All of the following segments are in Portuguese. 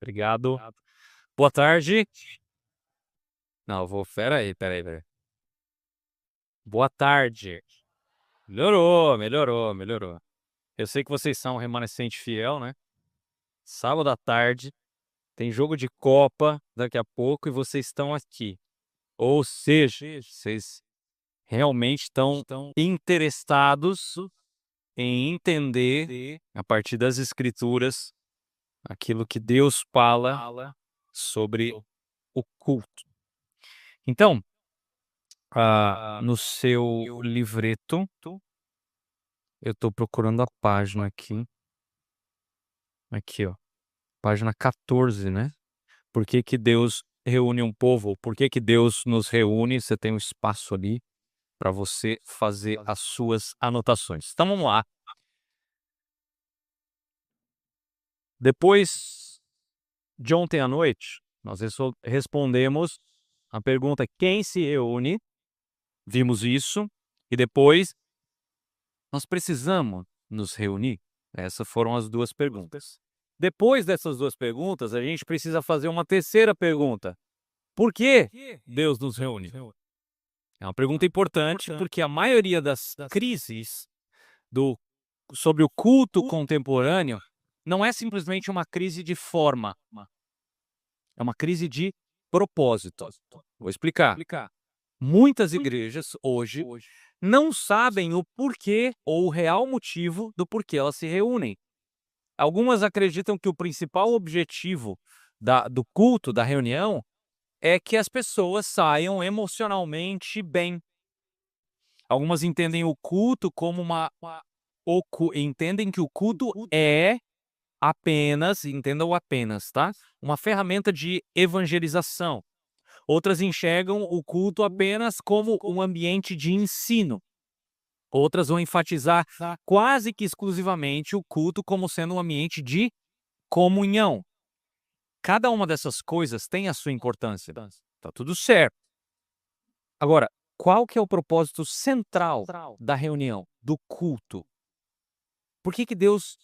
Obrigado. Boa tarde. Não, eu vou espera aí. Boa tarde. Melhorou. Eu sei que vocês são um remanescente fiel, né. Sábado à tarde, tem jogo de copa daqui a pouco e vocês estão aqui. Ou seja, vocês realmente estão interessados em entender, a partir das escrituras, aquilo que Deus fala sobre o culto. Então, no seu livreto, eu estou procurando a página aqui ó, página 14, né. Por que que Deus reúne um povo? Por que que Deus nos reúne? Você tem um espaço ali para você fazer as suas anotações. Então vamos lá. Depois de ontem à noite, nós respondemos a pergunta: quem se reúne? Vimos isso, e depois nós precisamos nos reunir? Essas foram as 2 perguntas. Depois dessas 2 perguntas, a gente precisa fazer uma terceira pergunta: por que Deus nos reúne? É uma pergunta importante, porque a maioria das crises do sobre o culto contemporâneo não é simplesmente uma crise de forma, é uma crise de propósito. Vou explicar. Muitas igrejas hoje não sabem o porquê ou o real motivo do porquê elas se reúnem. Algumas acreditam que o principal objetivo do culto, da reunião, é que as pessoas saiam emocionalmente bem. Algumas entendem o culto como entendem que o culto é apenas, entendam apenas, tá? Uma ferramenta de evangelização. Outras enxergam o culto apenas como um ambiente de ensino. Outras vão enfatizar quase que exclusivamente o culto como sendo um ambiente de comunhão. Cada uma dessas coisas tem a sua importância. Tá tudo certo. Agora, qual que é o propósito central da reunião, do culto? Por que que Deus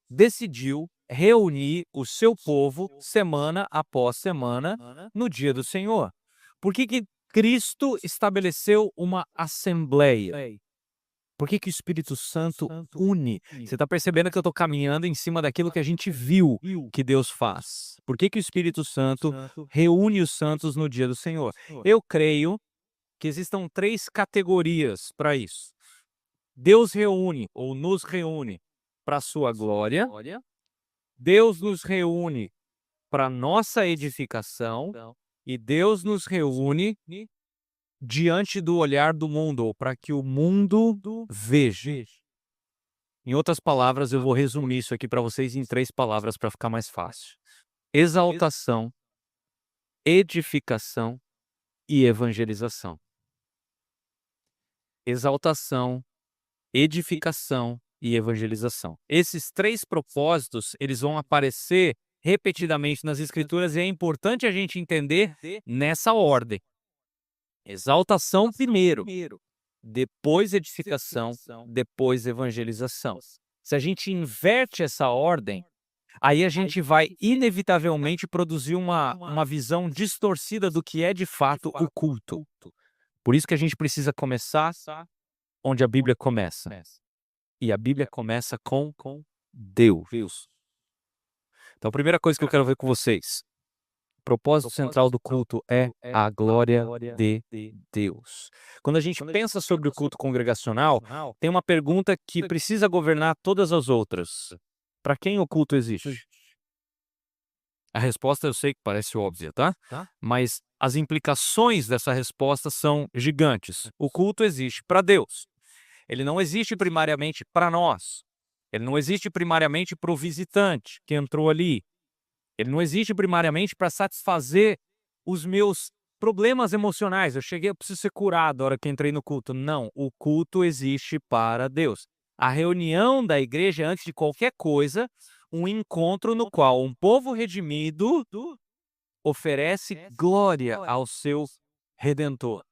decidiu reunir o seu povo semana após semana no dia do Senhor? Por que que Cristo estabeleceu uma assembleia? Por que que o Espírito Santo une? Você está percebendo que eu estou caminhando em cima daquilo que a gente viu que Deus faz. Por que que o Espírito Santo reúne os santos no dia do Senhor? Eu creio que existam 3 categorias para isso. Deus reúne ou nos reúne para a sua glória. Deus nos reúne para nossa edificação e Deus nos reúne diante do olhar do mundo, ou para que o mundo veja. Em outras palavras, eu vou resumir isso aqui para vocês em 3 palavras para ficar mais fácil: exaltação, edificação e evangelização. Exaltação, edificação e evangelização. Esses 3 propósitos, eles vão aparecer repetidamente nas escrituras e é importante a gente entender nessa ordem. Exaltação primeiro, depois edificação, depois evangelização. Se a gente inverte essa ordem, aí a gente vai inevitavelmente produzir uma visão distorcida do que é de fato o culto. Por isso que a gente precisa começar onde a Bíblia começa. E a Bíblia começa com Deus. Então a primeira coisa que eu quero ver com vocês: o propósito central do culto é a glória de Deus. Quando a gente pensa sobre o culto congregacional, tem uma pergunta que precisa governar todas as outras: para quem o culto existe? A resposta eu sei que parece óbvia, tá? Mas as implicações dessa resposta são gigantes. O culto existe para Deus. Ele não existe primariamente para nós. Ele não existe primariamente para o visitante que entrou ali. Ele não existe primariamente para satisfazer os meus problemas emocionais. Eu cheguei, eu preciso ser curado na hora que entrei no culto. Não, o culto existe para Deus. A reunião da igreja é, antes de qualquer coisa, um encontro no qual um povo redimido oferece glória ao seu Redentor,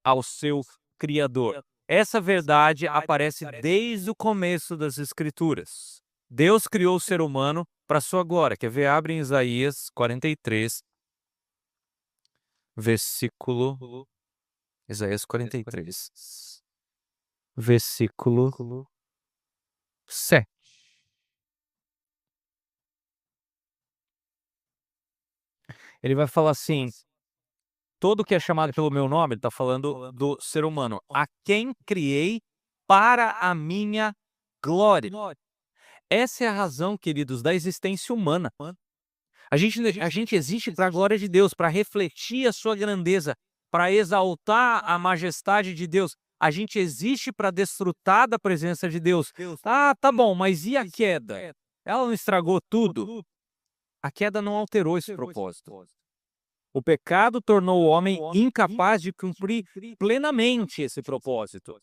ao seu Criador. Essa verdade aparece desde o começo das Escrituras. Deus criou o ser humano para sua glória. Quer ver? Abre em Isaías 43, versículo... Isaías 43, versículo 7. Ele vai falar assim: todo que é chamado pelo meu nome, ele está falando do ser humano, a quem criei para a minha glória. Essa é a razão, queridos, da existência humana. A gente existe para a glória de Deus, para refletir a sua grandeza, para exaltar a majestade de Deus. A gente existe para desfrutar da presença de Deus. Ah, tá bom, mas e a queda? Ela não estragou tudo? A queda não alterou esse propósito. O pecado tornou o homem incapaz de cumprir plenamente esse propósito,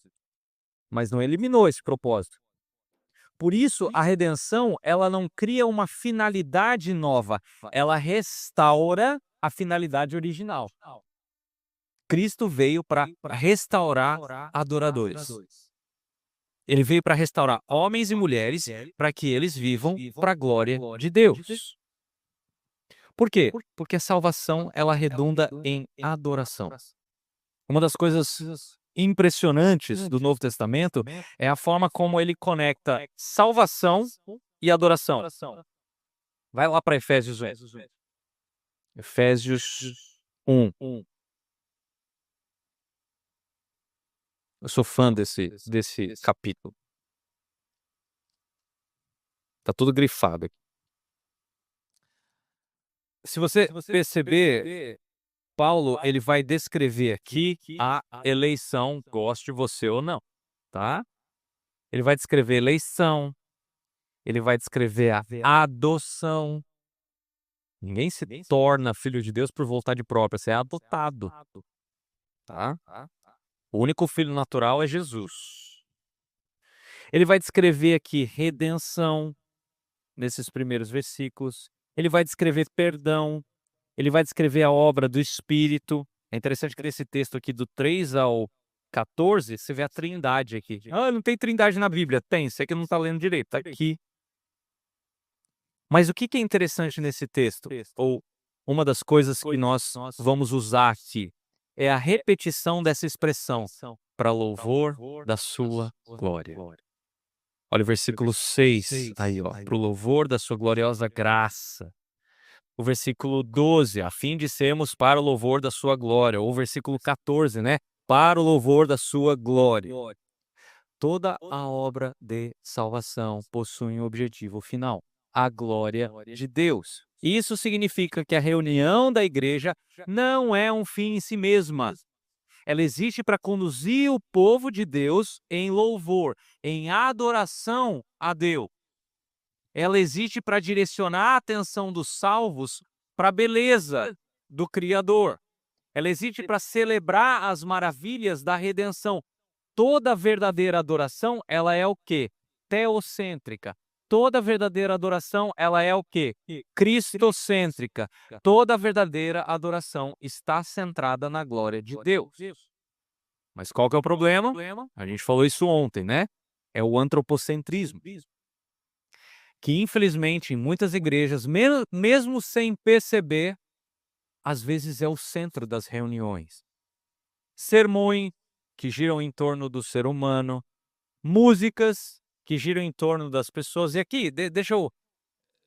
mas não eliminou esse propósito. Por isso, a redenção, ela não cria uma finalidade nova, ela restaura a finalidade original. Cristo veio para restaurar adoradores. Ele veio para restaurar homens e mulheres para que eles vivam para a glória de Deus. Por quê? Porque a salvação, ela redunda em adoração. Uma das coisas impressionantes do Novo Testamento é a forma como ele conecta salvação e adoração. Vai lá para Efésios 1. Efésios 1. Eu sou fã desse capítulo. Tá tudo grifado aqui. Se você perceber, Paulo, ele vai descrever aqui a eleição, goste você ou não, tá? Ele vai descrever eleição, ele vai descrever a adoção. Ninguém se torna filho de Deus por vontade própria, você é adotado, tá? O único filho natural é Jesus. Ele vai descrever aqui redenção, nesses primeiros versículos. Ele vai descrever perdão, ele vai descrever a obra do Espírito. É interessante que nesse texto aqui do 3 ao 14, você vê a trindade aqui. Ah, não tem trindade na Bíblia. Tem, você que não está lendo direito, tá aqui. Mas o que é interessante nesse texto? Ou uma das coisas que nós vamos usar aqui é a repetição dessa expressão para louvor da sua glória. Olha o versículo 6, aí ó, para o louvor da sua gloriosa graça. O versículo 12, a fim de sermos para o louvor da sua glória. Ou o versículo 14, né? Para o louvor da sua glória. Toda a obra de salvação possui um objetivo final: a glória de Deus. Isso significa que a reunião da igreja não é um fim em si mesma. Ela existe para conduzir o povo de Deus em louvor, em adoração a Deus. Ela existe para direcionar a atenção dos salvos para a beleza do Criador. Ela existe para celebrar as maravilhas da redenção. Toda verdadeira adoração, ela é o quê? Teocêntrica. Toda verdadeira adoração, ela é o quê? Cristocêntrica. Toda verdadeira adoração está centrada na glória de Deus. Mas qual que é o problema? A gente falou isso ontem, né? É o antropocentrismo. Que infelizmente em muitas igrejas, mesmo sem perceber, às vezes é o centro das reuniões. Sermões que giram em torno do ser humano, músicas que giram em torno das pessoas. E aqui, deixa eu,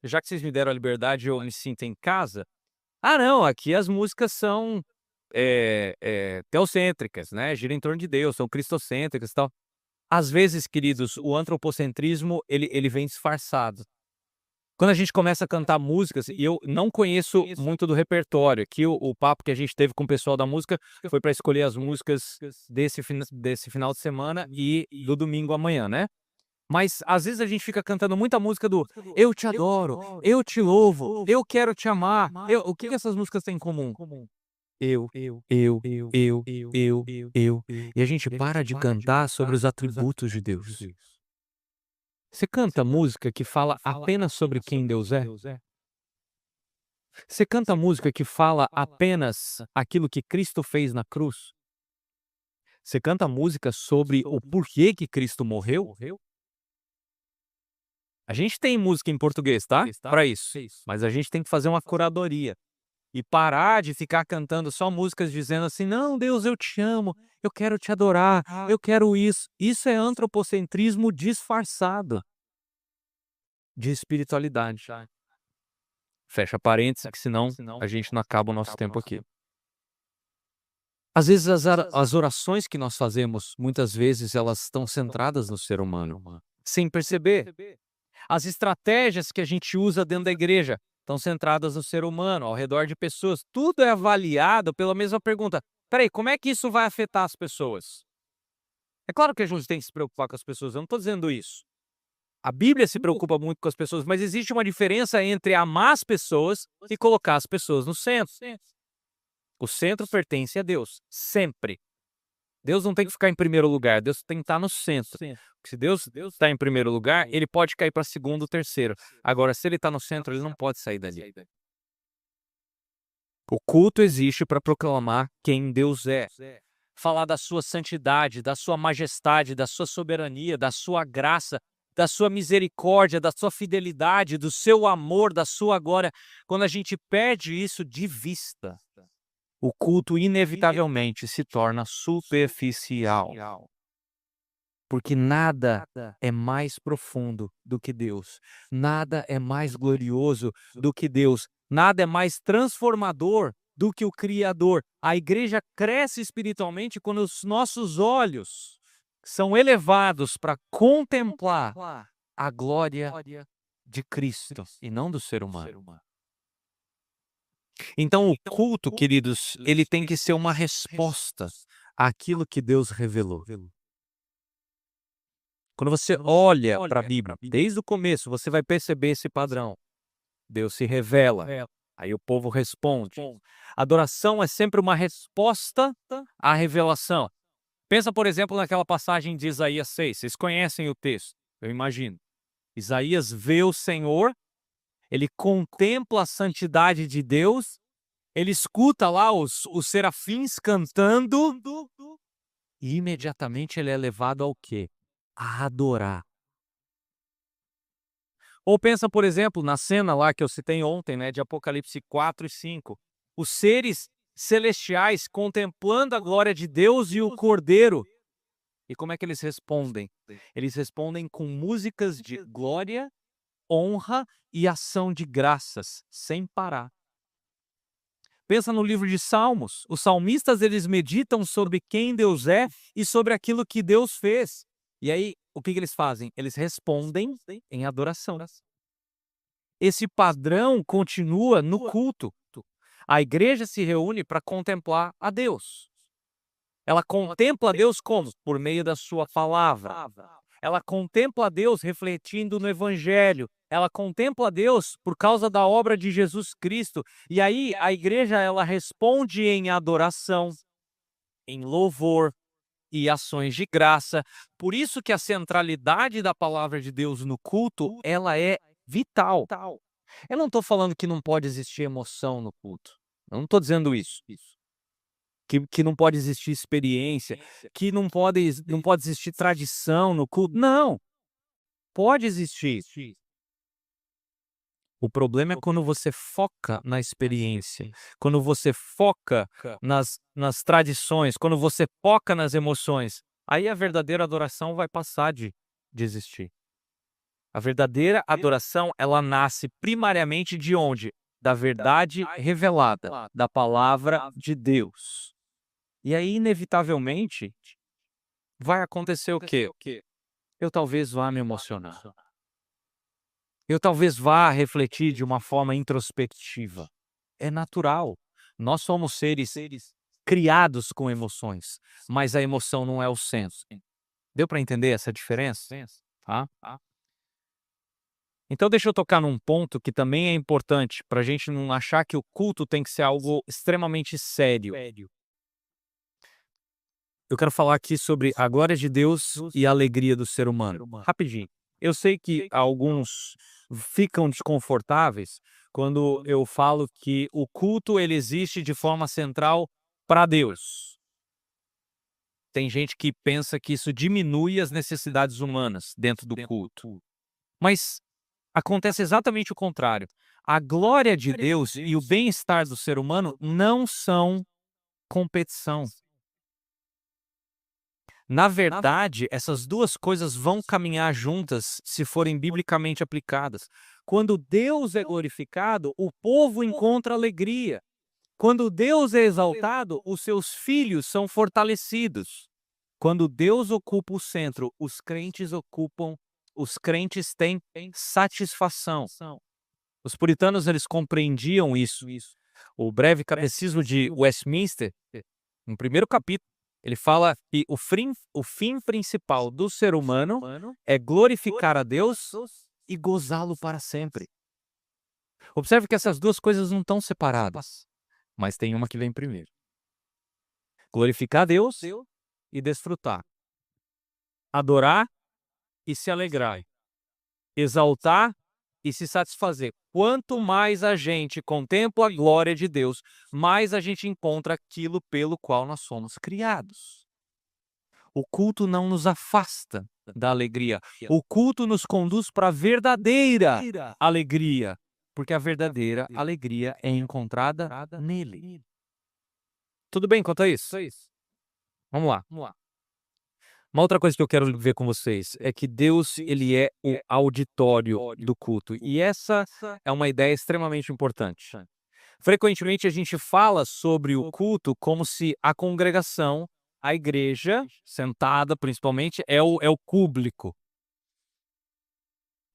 já que vocês me deram a liberdade, eu me sinto em casa. Ah não, aqui as músicas são teocêntricas, né? Giram em torno de Deus, são cristocêntricas e tal. Às vezes, queridos, o antropocentrismo, ele vem disfarçado. Quando a gente começa a cantar músicas, e eu não conheço muito do repertório, aqui o papo que a gente teve com o pessoal da música foi para escolher as músicas desse final de semana e do domingo amanhã, né? Mas às vezes a gente fica cantando muita música do eu te adoro, eu te louvo, eu quero te amar. O que essas músicas têm em comum? Eu. E a gente para de cantar sobre os atributos de Deus. Você canta música que fala apenas sobre quem Deus é? Você canta música que fala apenas aquilo que Cristo fez na cruz? Você canta música sobre o porquê que Cristo morreu? A gente tem música em português, tá? Para isso. Mas a gente tem que fazer uma curadoria. E parar de ficar cantando só músicas dizendo assim, não, Deus, eu te amo, eu quero te adorar, eu quero isso. Isso é antropocentrismo disfarçado de espiritualidade. Fecha parênteses, que senão a gente não acaba o nosso tempo aqui. Às vezes as orações que nós fazemos, muitas vezes elas estão centradas no ser humano, sem perceber. As estratégias que a gente usa dentro da igreja estão centradas no ser humano, ao redor de pessoas. Tudo é avaliado pela mesma pergunta. Peraí, como é que isso vai afetar as pessoas? É claro que a gente tem que se preocupar com as pessoas, eu não estou dizendo isso. A Bíblia se preocupa muito com as pessoas, mas existe uma diferença entre amar as pessoas e colocar as pessoas no centro. O centro pertence a Deus, sempre. Deus não tem que ficar em primeiro lugar, Deus tem que estar no centro. Porque se Deus está em primeiro lugar, ele pode cair para segundo ou terceiro. Agora, se ele está no centro, ele não pode sair dali. O culto existe para proclamar quem Deus é. Falar da sua santidade, da sua majestade, da sua soberania, da sua graça, da sua misericórdia, da sua fidelidade, do seu amor, da sua glória. Quando a gente perde isso de vista, o culto inevitavelmente se torna superficial. Porque nada é mais profundo do que Deus. Nada é mais glorioso do que Deus. Nada é mais transformador do que o Criador. A igreja cresce espiritualmente quando os nossos olhos são elevados para contemplar a glória de Cristo e não do ser humano. Então, o culto, queridos, ele tem que ser uma resposta àquilo que Deus revelou. Quando você olha para a Bíblia, desde o começo, você vai perceber esse padrão. Deus se revela, aí o povo responde. Adoração é sempre uma resposta à revelação. Pensa, por exemplo, naquela passagem de Isaías 6. Vocês conhecem o texto, eu imagino. Isaías vê o Senhor, ele contempla a santidade de Deus, ele escuta lá os serafins cantando e imediatamente ele é levado ao quê? A adorar. Ou pensa, por exemplo, na cena lá que eu citei ontem, né, de Apocalipse 4 e 5. Os seres celestiais contemplando a glória de Deus e o Cordeiro. E como é que eles respondem? Eles respondem com músicas de glória, honra e ação de graças, sem parar. Pensa no livro de Salmos. Os salmistas, eles meditam sobre quem Deus é e sobre aquilo que Deus fez. E aí, o que eles fazem? Eles respondem em adoração. Esse padrão continua no culto. A igreja se reúne para contemplar a Deus. Ela contempla a Deus como? Por meio da sua palavra. Ela contempla a Deus refletindo no Evangelho. Ela contempla a Deus por causa da obra de Jesus Cristo. E aí a igreja ela responde em adoração, em louvor e ações de graça. Por isso que a centralidade da palavra de Deus no culto, ela é vital. Eu não estou falando que não pode existir emoção no culto. Eu não estou dizendo isso. Que não pode existir experiência, que não pode existir tradição no culto. Não, pode existir. O problema é quando você foca na experiência, quando você foca nas tradições, quando você foca nas emoções. Aí a verdadeira adoração vai passar de existir. A verdadeira adoração, ela nasce primariamente de onde? Da verdade revelada, da palavra de Deus. E aí, inevitavelmente, vai acontecer o quê? Eu talvez vá me emocionar. Eu talvez vá refletir de uma forma introspectiva. É natural. Nós somos seres criados com emoções, mas a emoção não é o senso. Deu para entender essa diferença? Tá? Então deixa eu tocar num ponto que também é importante para a gente não achar que o culto tem que ser algo extremamente sério. Eu quero falar aqui sobre a glória de Deus e a alegria do ser humano. Rapidinho. Eu sei que alguns ficam desconfortáveis quando eu falo que o culto ele existe de forma central para Deus. Tem gente que pensa que isso diminui as necessidades humanas dentro do culto. Mas acontece exatamente o contrário. A glória de Deus e o bem-estar do ser humano não são competição. Na verdade, essas duas coisas vão caminhar juntas se forem biblicamente aplicadas. Quando Deus é glorificado, o povo encontra alegria. Quando Deus é exaltado, os seus filhos são fortalecidos. Quando Deus ocupa o centro, os crentes têm satisfação. Os puritanos, eles compreendiam isso. O breve catecismo de Westminster, no primeiro capítulo, ele fala que o fim principal do ser humano é glorificar a Deus e gozá-lo para sempre. Observe que essas duas coisas não estão separadas, mas tem uma que vem primeiro. Glorificar a Deus e desfrutar. Adorar e se alegrar. Exaltar e se satisfazer. Quanto mais a gente contempla a glória de Deus, mais a gente encontra aquilo pelo qual nós somos criados. O culto não nos afasta da alegria. O culto nos conduz para a verdadeira alegria, porque a verdadeira alegria é encontrada nele. Tudo bem quanto a isso? Vamos lá. Uma outra coisa que eu quero ver com vocês é que Deus, ele é o auditório do culto. E essa é uma ideia extremamente importante. Frequentemente a gente fala sobre o culto como se a congregação, a igreja, sentada principalmente, é o público.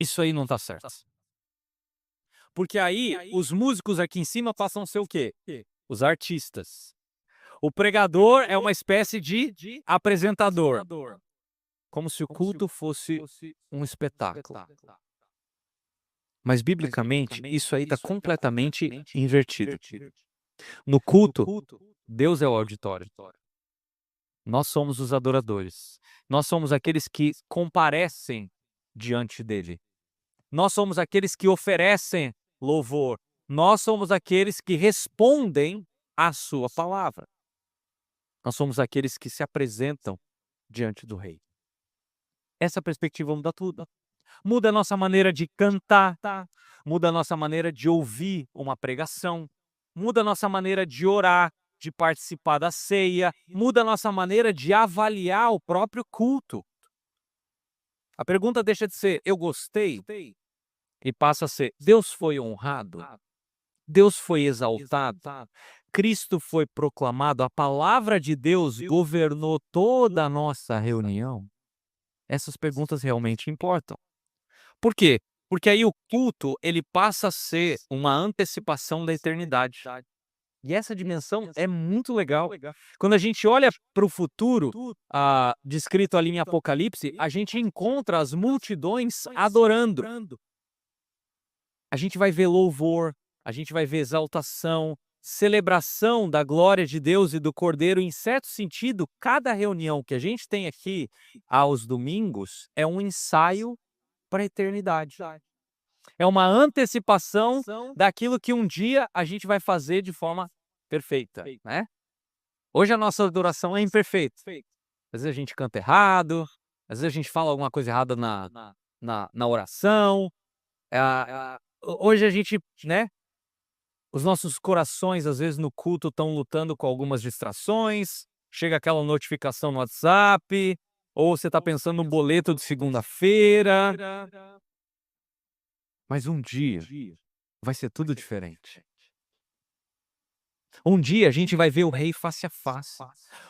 Isso aí não está certo. Porque aí os músicos aqui em cima passam a ser o quê? Os artistas. O pregador é uma espécie de apresentador. Como se o culto fosse um espetáculo. Mas, biblicamente, isso aí está completamente invertido. No culto, Deus é o auditório. Nós somos os adoradores. Nós somos aqueles que comparecem diante dele. Nós somos aqueles que oferecem louvor. Nós somos aqueles que respondem à sua palavra. Nós somos aqueles que se apresentam diante do rei. Essa perspectiva muda tudo. Muda a nossa maneira de cantar, muda a nossa maneira de ouvir uma pregação, muda a nossa maneira de orar, de participar da ceia, muda a nossa maneira de avaliar o próprio culto. A pergunta deixa de ser, eu gostei, e passa a ser, Deus foi honrado? Deus foi exaltado? Cristo foi proclamado? A palavra de Deus governou toda a nossa reunião? Essas perguntas realmente importam. Por quê? Porque aí o culto, ele passa a ser uma antecipação da eternidade. E essa dimensão é muito legal. Quando a gente olha para o futuro, descrito ali em Apocalipse, a gente encontra as multidões adorando. A gente vai ver louvor, a gente vai ver exaltação, celebração da glória de Deus e do Cordeiro. Em certo sentido, cada reunião que a gente tem aqui aos domingos é um ensaio para a eternidade. É uma antecipação daquilo que um dia a gente vai fazer de forma perfeita, né? Hoje a nossa adoração é imperfeita. Às vezes a gente canta errado, às vezes a gente fala alguma coisa errada na oração. Hoje a gente, né? Os nossos corações, às vezes, no culto estão lutando com algumas distrações. Chega aquela notificação no WhatsApp, ou você está pensando no boleto de segunda-feira. Mas um dia vai ser tudo diferente. Um dia a gente vai ver o rei face a face.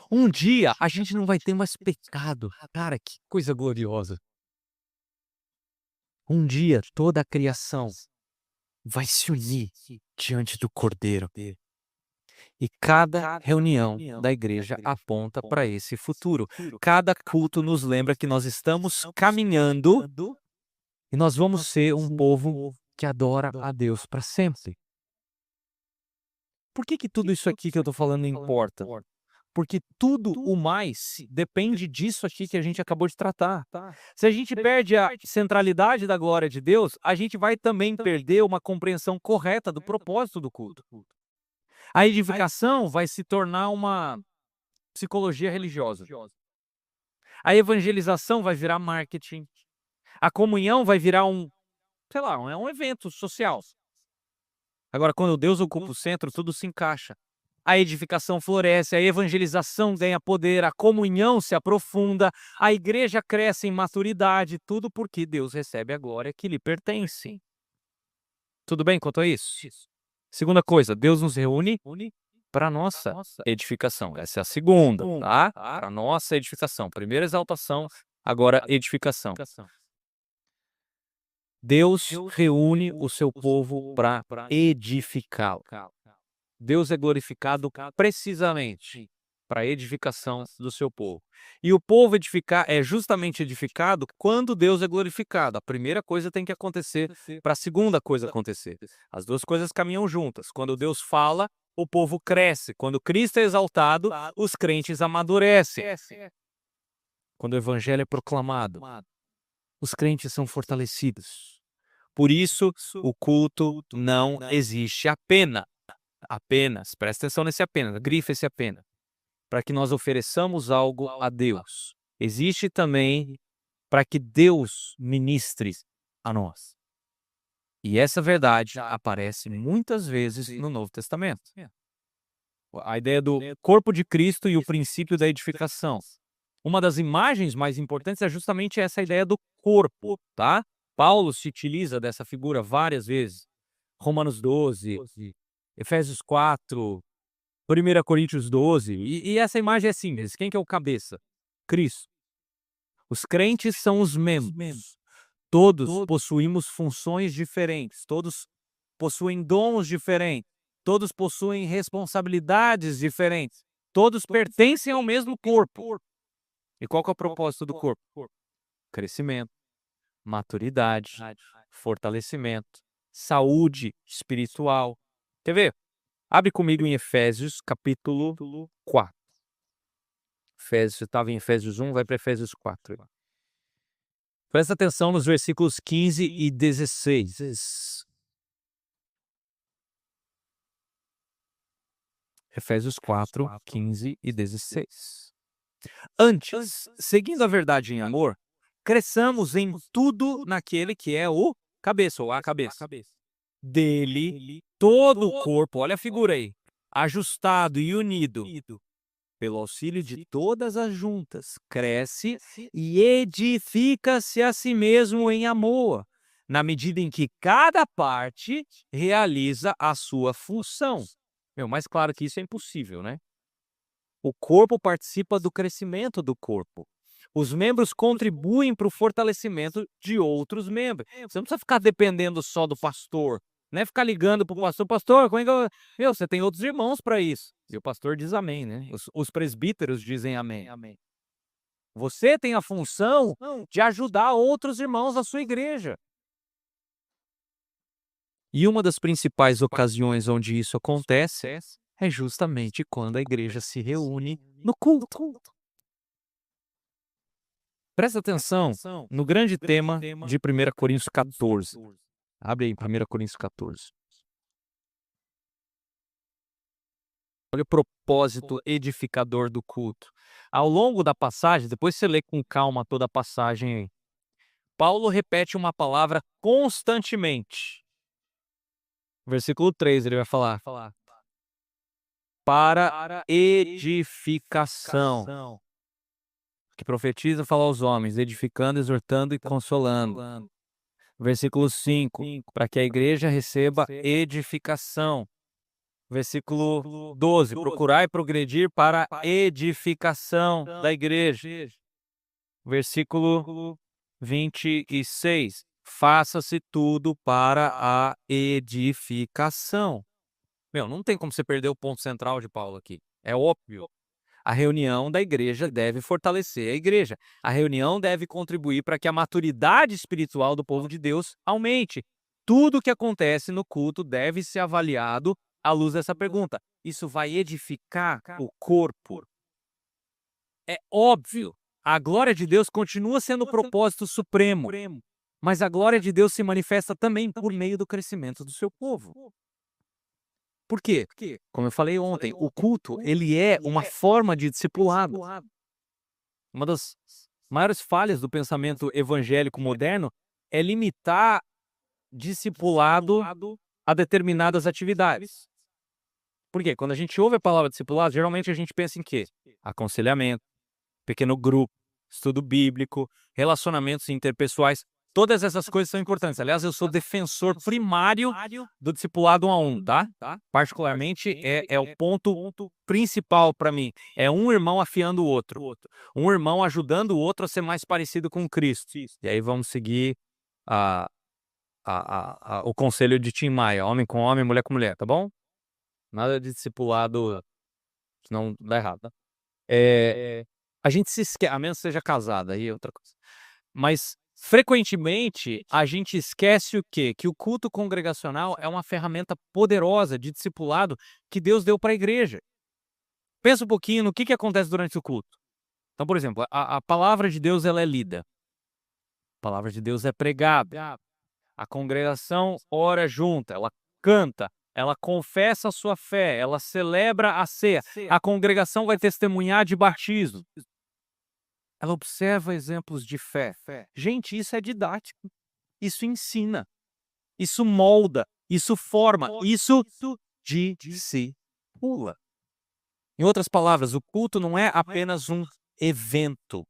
Um dia a gente não vai ter mais pecado. Cara, que coisa gloriosa. Um dia toda a criação vai se unir diante do Cordeiro. E cada reunião da igreja aponta para esse futuro. Cada culto nos lembra que nós estamos caminhando e nós vamos ser um povo que adora a Deus para sempre. Por que tudo isso aqui que eu estou falando importa? Porque tudo o mais depende disso aqui que a gente acabou de tratar. Se a gente perde a centralidade da glória de Deus, a gente vai também perder uma compreensão correta do propósito do culto. A edificação vai se tornar uma psicologia religiosa. A evangelização vai virar marketing. A comunhão vai virar um sei lá, é um evento social. Agora, quando Deus ocupa o centro, tudo se encaixa. A edificação floresce, a evangelização ganha poder, a comunhão se aprofunda, a igreja cresce em maturidade, tudo porque Deus recebe a glória que lhe pertence. Tudo bem quanto a isso? Segunda coisa, Deus nos reúne para nossa edificação. Essa é a segunda, tá? Para nossa edificação. Primeira exaltação, agora edificação. Deus reúne o seu povo para edificá-lo. Deus é glorificado precisamente para a edificação do seu povo. E o povo é justamente edificado quando Deus é glorificado. A primeira coisa tem que acontecer para a segunda coisa acontecer. As duas coisas caminham juntas. Quando Deus fala, o povo cresce. Quando Cristo é exaltado, os crentes amadurecem. Quando o evangelho é proclamado, os crentes são fortalecidos. Por isso, o culto não existe apenas, presta atenção nesse apenas, grifa esse apenas, para que nós ofereçamos algo a Deus. Existe também para que Deus ministre a nós. E essa verdade aparece muitas vezes no Novo Testamento. A ideia do corpo de Cristo e o princípio da edificação. Uma das imagens mais importantes é justamente essa ideia do corpo, tá? Paulo se utiliza dessa figura várias vezes. Romanos 12, Efésios 4, 1 Coríntios 12. E essa imagem é simples. Quem que é o cabeça? Cristo. Os crentes são os membros. Todos possuímos funções diferentes. Todos possuem dons diferentes. Todos possuem responsabilidades diferentes. Todos pertencem ao mesmo corpo. E qual que é o propósito do corpo? Crescimento, maturidade, fortalecimento, saúde espiritual. Quer ver? Abre comigo em Efésios, capítulo 4. Efésios, estava em Efésios 1, vai para Efésios 4. Presta atenção nos versículos 15 e 16. Efésios 4, 15 e 16. Antes, seguindo a verdade em amor, cresçamos em tudo naquele que é o cabeça, ou a cabeça. Dele, todo o corpo, olha a figura aí, ajustado e unido, pelo auxílio de todas as juntas, cresce e edifica-se a si mesmo em amor, na medida em que cada parte realiza a sua função. Mais claro que isso é impossível, né? O corpo participa do crescimento do corpo. Os membros contribuem para o fortalecimento de outros membros. Você não precisa ficar dependendo só do pastor, né? Ficar ligando para o pastor, como é que você tem outros irmãos para isso. E o pastor diz amém, né? Os presbíteros dizem amém. Você tem a função de ajudar outros irmãos da sua igreja. E uma das principais ocasiões onde isso acontece é justamente quando a igreja se reúne no culto. Presta atenção no grande tema de 1 Coríntios 14. Abre aí, 1 Coríntios 14. Olha o propósito edificador do culto. Ao longo da passagem, depois você lê com calma toda a passagem aí, Paulo repete uma palavra constantemente. Versículo 3, ele vai falar. Para edificação. Que profetiza fala aos homens, edificando, exortando e consolando. Versículo 5, para que a igreja receba edificação. Versículo 12, procurai progredir para a edificação da igreja. Versículo 26, faça-se tudo para a edificação. Não tem como você perder o ponto central de Paulo aqui. É óbvio. A reunião da igreja deve fortalecer a igreja. A reunião deve contribuir para que a maturidade espiritual do povo de Deus aumente. Tudo o que acontece no culto deve ser avaliado à luz dessa pergunta. Isso vai edificar o corpo? É óbvio. A glória de Deus continua sendo o propósito supremo. Mas a glória de Deus se manifesta também por meio do crescimento do seu povo. Por quê? Como eu falei ontem, o culto ele é uma forma de discipulado. Uma das maiores falhas do pensamento evangélico moderno é limitar discipulado a determinadas atividades. Por quê? Quando a gente ouve a palavra discipulado, geralmente a gente pensa em quê? Aconselhamento, pequeno grupo, estudo bíblico, relacionamentos interpessoais. Todas essas coisas são importantes. Aliás, eu sou defensor primário do discipulado 1 a 1, tá? Particularmente, é o ponto principal para mim. É um irmão afiando o outro. Um irmão ajudando o outro a ser mais parecido com Cristo. E aí vamos seguir o conselho de Tim Maia. Homem com homem, mulher com mulher, tá bom? Nada de discipulado, senão dá errado, tá? A gente se esquece, a menos que seja casada, aí é outra coisa. Mas, frequentemente, a gente esquece o quê? Que o culto congregacional é uma ferramenta poderosa de discipulado que Deus deu para a igreja. Pensa um pouquinho no que acontece durante o culto. Então, por exemplo, a palavra de Deus ela é lida. A palavra de Deus é pregada. A congregação ora junta, ela canta, ela confessa a sua fé, ela celebra a ceia. A congregação vai testemunhar de batismo. Ela observa exemplos de fé. Gente, isso é didático. Isso ensina. Isso molda. Isso forma. Isso discipula. Em outras palavras, o culto não é apenas um evento.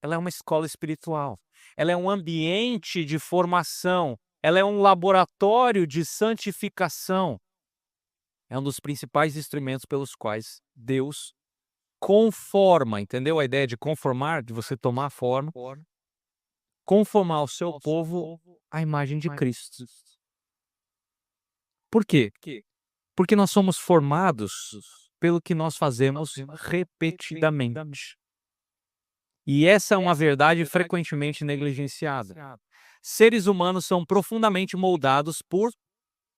Ela é uma escola espiritual. Ela é um ambiente de formação. Ela é um laboratório de santificação. É um dos principais instrumentos pelos quais Deus conforma, entendeu? A ideia de conformar, de você tomar forma, conformar o seu povo à imagem de Cristo. Por quê? Porque nós somos formados pelo que nós fazemos repetidamente. E essa é uma verdade frequentemente negligenciada. Seres humanos são profundamente moldados por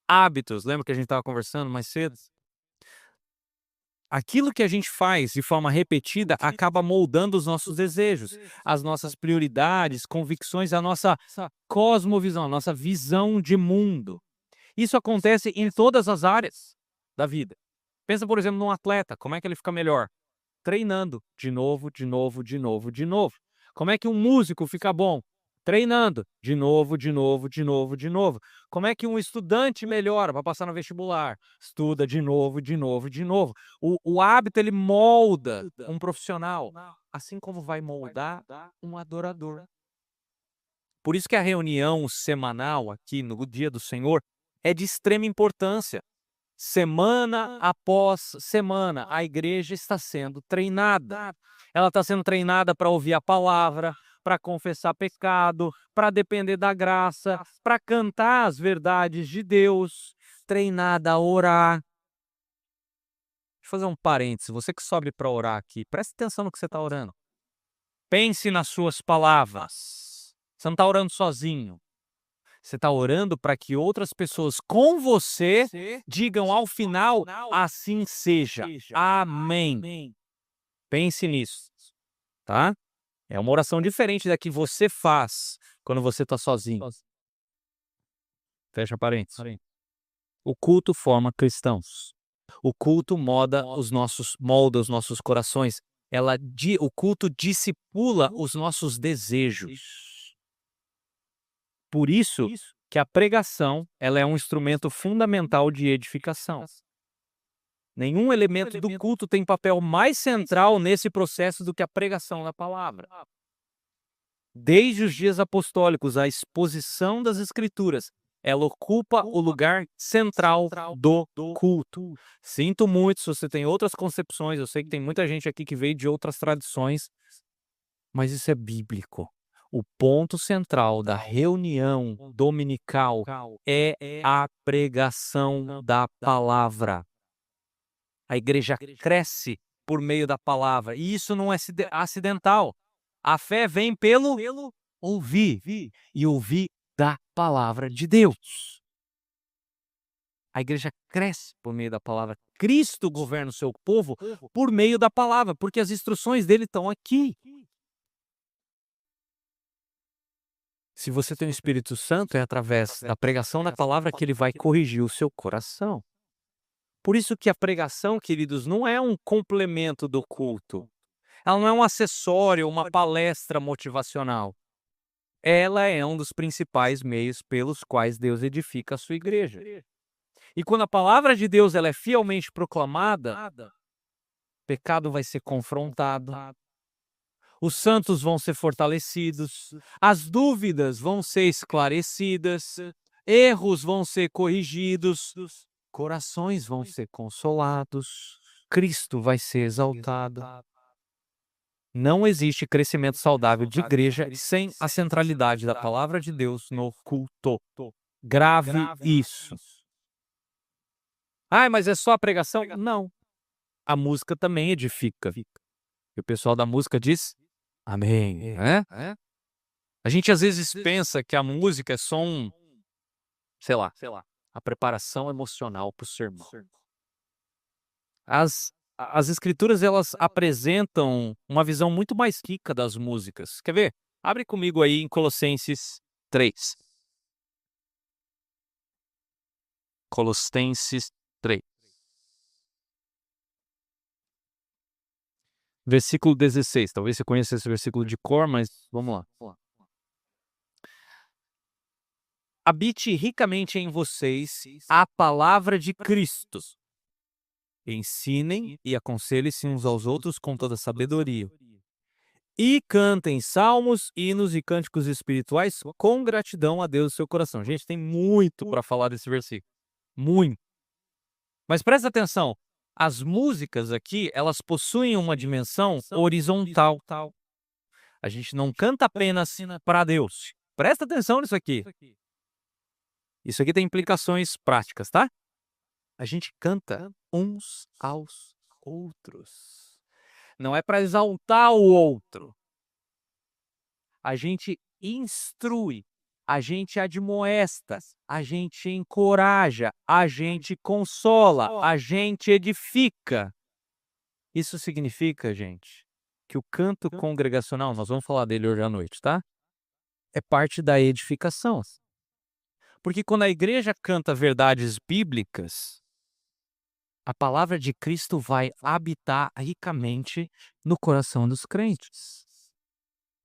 hábitos. Lembra que a gente estava conversando mais cedo? Aquilo que a gente faz de forma repetida acaba moldando os nossos desejos, as nossas prioridades, convicções, a nossa cosmovisão, a nossa visão de mundo. Isso acontece em todas as áreas da vida. Pensa, por exemplo, num atleta, como é que ele fica melhor? Treinando de novo, de novo, de novo, de novo. Como é que um músico fica bom? Treinando de novo, de novo, de novo, de novo. Como é que um estudante melhora para passar no vestibular? Estuda de novo, de novo, de novo. O hábito ele molda um profissional, assim como vai moldar um adorador. Por isso que a reunião semanal aqui no Dia do Senhor é de extrema importância. Semana após semana, a igreja está sendo treinada. Ela está sendo treinada para ouvir a palavra, para confessar pecado, para depender da graça, para cantar as verdades de Deus, treinada a orar. Deixa eu fazer um parênteses. Você que sobe para orar aqui, preste atenção no que você está orando. Pense nas suas palavras. Você não está orando sozinho. Você está orando para que outras pessoas com você digam ao final, assim seja. Amém. Pense nisso, tá? É uma oração diferente da que você faz quando você está sozinho. Fecha parênteses. O culto forma cristãos. O culto molda os nossos corações. O culto discipula os nossos desejos. Por isso que a pregação ela é um instrumento fundamental de edificação. Nenhum elemento do culto tem papel mais central nesse processo do que a pregação da palavra. Desde os dias apostólicos, a exposição das Escrituras, ela ocupa o lugar central do culto. Sinto muito se você tem outras concepções, eu sei que tem muita gente aqui que veio de outras tradições, mas isso é bíblico. O ponto central da reunião dominical é a pregação da palavra. A igreja cresce por meio da palavra. E isso não é acidental. A fé vem pelo ouvir. E ouvir da palavra de Deus. A igreja cresce por meio da palavra. Cristo governa o seu povo por meio da palavra, porque as instruções dele estão aqui. Se você tem o Espírito Santo, é através da pregação da palavra que ele vai corrigir o seu coração. Por isso que a pregação, queridos, não é um complemento do culto. Ela não é um acessório, uma palestra motivacional. ela é um dos principais meios pelos quais Deus edifica a sua igreja. E quando a palavra de Deus ela é fielmente proclamada, o pecado vai ser confrontado, os santos vão ser fortalecidos, as dúvidas vão ser esclarecidas, erros vão ser corrigidos, corações vão ser consolados, Cristo vai ser exaltado. Não existe crescimento saudável de igreja sem a centralidade da palavra de Deus no culto. Grave isso. Ah, mas é só a pregação? Não. A música também edifica. E o pessoal da música diz amém. A gente às vezes pensa que a música é só sei lá, a preparação emocional para o sermão. As escrituras elas apresentam uma visão muito mais rica das músicas. Quer ver? Abre comigo aí em Colossenses 3. Colossenses 3. Versículo 16. Talvez você conheça esse versículo de cor, mas vamos lá. Habite ricamente em vocês a palavra de Cristo. Ensinem e aconselhem-se uns aos outros com toda sabedoria. E cantem salmos, hinos e cânticos espirituais com gratidão a Deus no seu coração. Gente, tem muito para falar desse versículo. Muito. Mas presta atenção. As músicas aqui, elas possuem uma dimensão horizontal. A gente não canta apenas para Deus. Presta atenção nisso aqui. Isso aqui tem implicações práticas, tá? A gente canta uns aos outros. Não é para exaltar o outro. A gente instrui, a gente admoesta, a gente encoraja, a gente consola, a gente edifica. Isso significa, gente, que o canto congregacional, nós vamos falar dele hoje à noite, tá? É parte da edificação. Porque quando a igreja canta verdades bíblicas, a palavra de Cristo vai habitar ricamente no coração dos crentes.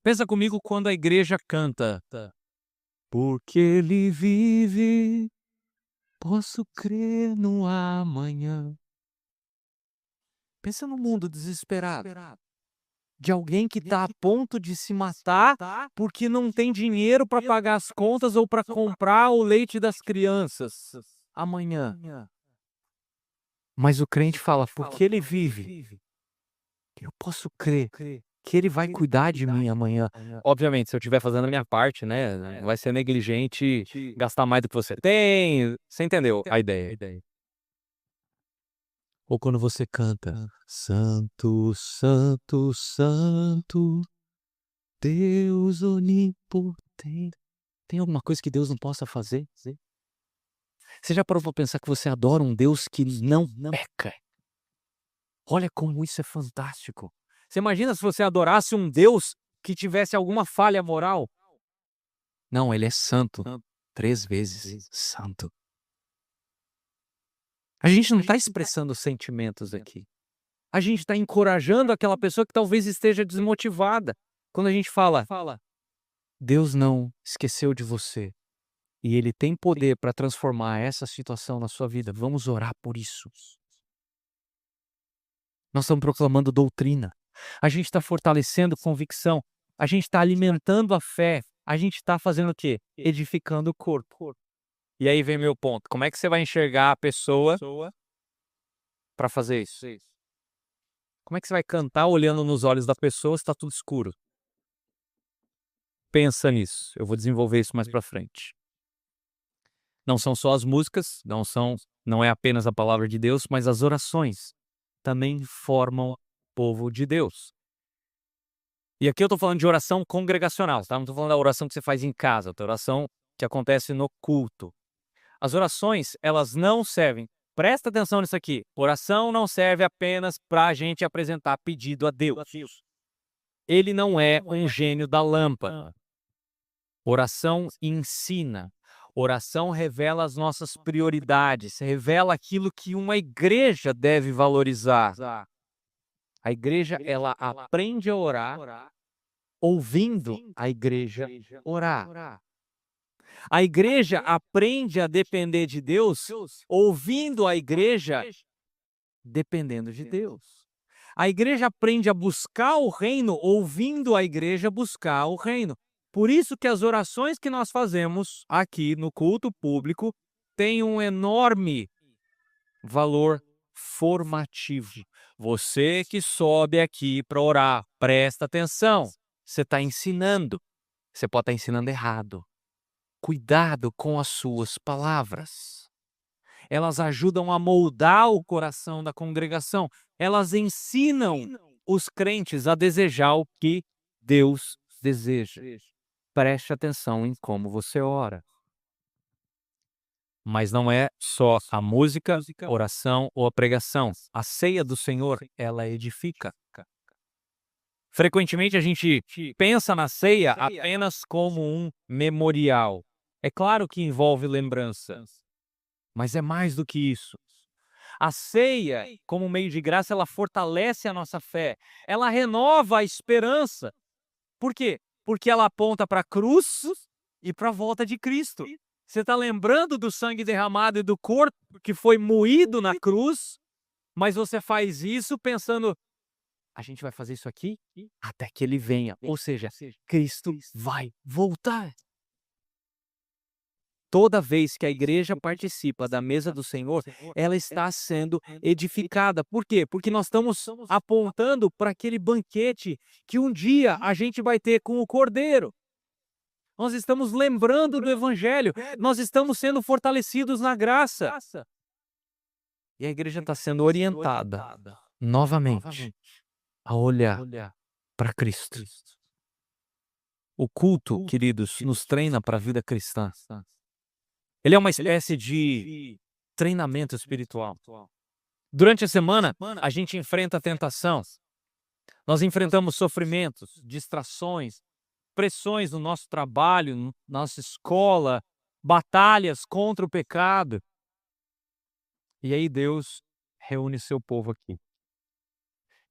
Pensa comigo quando a igreja canta. Porque ele vive, posso crer no amanhã. Pensa no mundo desesperado. De alguém que está a ponto de se matar porque não tem dinheiro para pagar as contas ou para comprar o leite das crianças amanhã. Mas o crente fala, porque ele vive, eu posso crer que ele vai cuidar de mim amanhã. Obviamente, se eu estiver fazendo a minha parte, né, não vai ser negligente gastar mais do que você tem. Você entendeu a ideia? Ou quando você canta, Santo, Santo, Santo, Deus onipotente. Tem alguma coisa que Deus não possa fazer? Você já parou para pensar que você adora um Deus que não peca? Olha como isso é fantástico. Você imagina se você adorasse um Deus que tivesse alguma falha moral? Não, ele é santo. 3 vezes santo. A gente não está expressando sentimentos aqui. A gente está encorajando aquela pessoa que talvez esteja desmotivada. Quando a gente fala, Deus não esqueceu de você. E Ele tem poder para transformar essa situação na sua vida. Vamos orar por isso. Nós estamos proclamando doutrina. A gente está fortalecendo convicção. A gente está alimentando a fé. A gente está fazendo o quê? Edificando o corpo. E aí vem meu ponto. Como é que você vai enxergar a pessoa para fazer isso? Como é que você vai cantar olhando nos olhos da pessoa se está tudo escuro? Pensa nisso. Eu vou desenvolver isso mais para frente. Não são só as músicas, não é apenas a palavra de Deus, mas as orações também formam o povo de Deus. E aqui eu estou falando de oração congregacional, tá? Não estou falando da oração que você faz em casa, da oração que acontece no culto. As orações, elas não servem, presta atenção nisso aqui, oração não serve apenas para a gente apresentar pedido a Deus. Ele não é um gênio da lâmpada. Oração ensina. Oração revela as nossas prioridades, revela aquilo que uma igreja deve valorizar. A igreja, ela aprende a orar ouvindo a igreja orar. A igreja aprende a depender de Deus ouvindo a igreja dependendo de Deus. A igreja aprende a buscar o reino ouvindo a igreja buscar o reino. Por isso que as orações que nós fazemos aqui no culto público têm um enorme valor formativo. Você que sobe aqui para orar, presta atenção. Você está ensinando. Você pode estar ensinando errado. Cuidado com as suas palavras. Elas ajudam a moldar o coração da congregação. Elas ensinam os crentes a desejar o que Deus deseja. Preste atenção em como você ora. Mas não é só a música, a oração ou a pregação. A ceia do Senhor, ela edifica. Frequentemente a gente pensa na ceia apenas como um memorial. É claro que envolve lembrança, mas é mais do que isso. A ceia, como meio de graça, ela fortalece a nossa fé. Ela renova a esperança. Por quê? Porque ela aponta para a cruz e para a volta de Cristo. Você está lembrando do sangue derramado e do corpo que foi moído na cruz, mas você faz isso pensando, a gente vai fazer isso aqui até que ele venha. Ou seja, Cristo vai voltar. Toda vez que a igreja participa da mesa do Senhor, ela está sendo edificada. Por quê? Porque nós estamos apontando para aquele banquete que um dia a gente vai ter com o Cordeiro. Nós estamos lembrando do Evangelho. Nós estamos sendo fortalecidos na graça. E a igreja está sendo orientada novamente a olhar para Cristo. O culto, queridos, nos treina para a vida cristã. Ele é uma espécie de treinamento espiritual. Durante a semana, a gente enfrenta a tentação. Nós enfrentamos sofrimentos, distrações, pressões no nosso trabalho, na nossa escola, batalhas contra o pecado. E aí Deus reúne seu povo aqui.